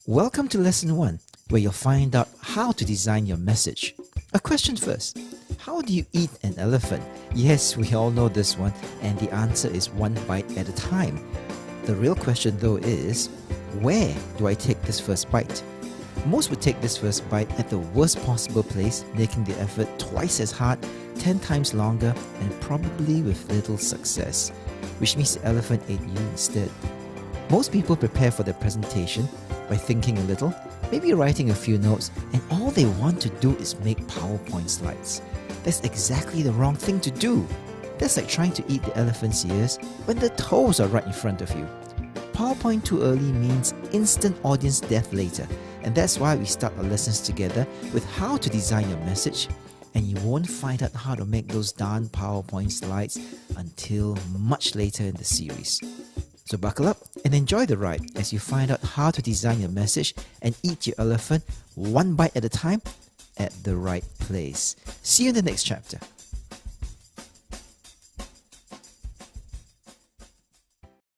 Welcome to Lesson 1, where you'll find out how to design your message. A question first. How do you eat an elephant? Yes, we all know this one, and the answer is one bite at a time. The real question though is, where do I take this first bite? Most would take this first bite at the worst possible place, making the effort twice as hard, 10 times longer, and probably with little success, which means the elephant ate you instead. Most people prepare for their presentation by thinking a little, maybe writing a few notes, and all they want to do is make PowerPoint slides. That's exactly the wrong thing to do. That's like trying to eat the elephant's ears when the toes are right in front of you. PowerPoint too early means instant audience death later, and that's why we start our lessons together with how to design your message, and you won't find out how to make those darn PowerPoint slides until much later in the series. So buckle up and enjoy the ride as you find out how to design your message and eat your elephant one bite at a time at the right place. See you in the next chapter.